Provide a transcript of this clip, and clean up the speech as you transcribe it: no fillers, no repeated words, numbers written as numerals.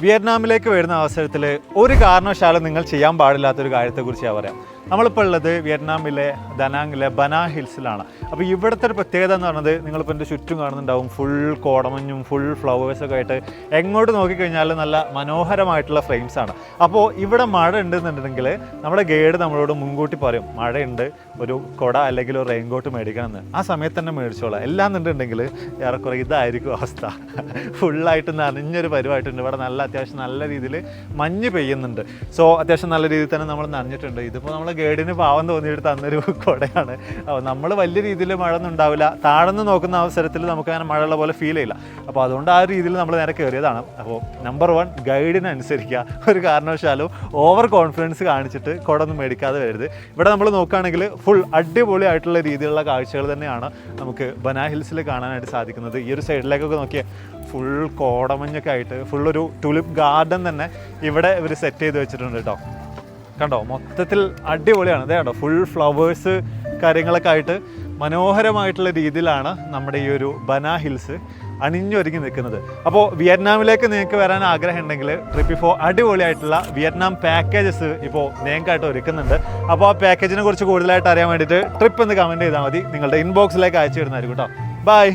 വിയറ്റ്നാമിലേക്ക് വരുന്ന അവസരത്തിൽ ഒരു കാരണവശാലും നിങ്ങൾ ചെയ്യാൻ പാടില്ലാത്തൊരു കാര്യത്തെക്കുറിച്ച് ഞാൻ പറയാം. നമ്മളിപ്പോൾ ഉള്ളത് വിയറ്റ്നാമിലെ ദനാങ്ങിലെ ബനാ ഹിൽസിലാണ്. അപ്പോൾ ഇവിടുത്തെ ഒരു പ്രത്യേകത എന്ന് പറയുന്നത് നിങ്ങളിപ്പോൾ എൻ്റെ ചുറ്റും കാണുന്നുണ്ടാവും, ഫുൾ കോടമഞ്ഞും ഫുൾ ഫ്ലവേഴ്സൊക്കെ ആയിട്ട് എങ്ങോട്ട് നോക്കിക്കഴിഞ്ഞാൽ നല്ല മനോഹരമായിട്ടുള്ള ഫ്രെയിംസാണ്. അപ്പോൾ ഇവിടെ മഴ ഉണ്ടെന്നുണ്ടെങ്കിൽ നമ്മുടെ ഗൈഡ് നമ്മളോട് മുൻകൂട്ടി പറയും മഴയുണ്ട്, ഒരു കുട അല്ലെങ്കിൽ ഒരു റെയിൻകോട്ട് മേടിക്കണമെന്ന്. ആ സമയത്ത് തന്നെ മേടിച്ചോളാം. എല്ലാന്നുണ്ടെങ്കിൽ ഏറെക്കുറെ ഇതായിരിക്കും അവസ്ഥ. ഫുള്ളായിട്ട് നനഞ്ഞൊരു പരിവായിട്ടുണ്ട്. ഇവിടെ അത്യാവശ്യം നല്ല രീതിയിൽ മഞ്ഞ് പെയ്യുന്നുണ്ട്. സോ അത്യാവശ്യം നല്ല രീതിയിൽ തന്നെ നമ്മൾ നനഞ്ഞിട്ടുണ്ട്. ഇതിപ്പോൾ നമ്മൾ ഗൈഡിന് പാവം തോന്നിയിട്ട് തന്നൊരു കുടയാണ്. നമ്മൾ വലിയ രീതിയിൽ മഴ ഒന്നും ഉണ്ടാവില്ല. താഴ്ന്ന് നോക്കുന്ന അവസരത്തിൽ നമുക്ക് അങ്ങനെ മഴയുള്ള പോലെ ഫീൽ ചെയ്യില്ല. അപ്പോൾ അതുകൊണ്ട് ആ രീതിയിൽ നമ്മൾ നേരെ കയറിയതാണ്. അപ്പോൾ നമ്പർ 1 ഗൈഡിനെ അനുസരിക്കുക. ഒരു കാരണവശാലും ഓവർ കോൺഫിഡൻസ് കാണിച്ചിട്ട് കുട ഒന്നും മേടിക്കാതെ വരരുത്. ഇവിടെ നമ്മൾ നോക്കുകയാണെങ്കിൽ ഫുൾ അടിപൊളിയായിട്ടുള്ള രീതിയിലുള്ള കാഴ്ചകൾ തന്നെയാണ് നമുക്ക് ബനാ ഹിൽസിൽ കാണാനായിട്ട് സാധിക്കുന്നത്. ഈ ഒരു സൈഡിലേക്കൊക്കെ നോക്കിയാൽ ഫുൾ കോടമഞ്ഞൊക്കെ ആയിട്ട് ഫുള്ളൊരു ടുലിപ്പ് ഗാർഡൻ തന്നെ ഇവിടെ ഇവർ സെറ്റ് ചെയ്ത് വെച്ചിട്ടുണ്ട് കേട്ടോ. കണ്ടോ, മൊത്തത്തിൽ അടിപൊളിയാണ്. ഇതേ കണ്ടോ, ഫുൾ ഫ്ലവേഴ്സ് കാര്യങ്ങളൊക്കെ ആയിട്ട് മനോഹരമായിട്ടുള്ള രീതിയിലാണ് നമ്മുടെ ഈ ഒരു ബനാ ഹിൽസ് അണിഞ്ഞൊരുങ്ങി നിൽക്കുന്നത്. അപ്പോൾ വിയറ്റ്നാമിലേക്ക് നിങ്ങൾക്ക് വരാൻ ആഗ്രഹം ഉണ്ടെങ്കിൽ ട്രിപ്പിഫോ അടിപൊളിയായിട്ടുള്ള വിയറ്റ്നാം പാക്കേജസ് ഇപ്പോൾ നിങ്ങൾക്കായിട്ട് ഒരുക്കുന്നുണ്ട്. അപ്പോൾ ആ പാക്കേജിനെ കുറിച്ച് കൂടുതലായിട്ട് അറിയാൻ വേണ്ടിയിട്ട് ട്രിപ്പ് എന്ന് കമൻറ്റ് ചെയ്താൽ മതി. നിങ്ങളുടെ ഇൻബോക്സിലേക്ക് അയച്ചു തരുന്നതായിരിക്കും കേട്ടോ. ബൈ.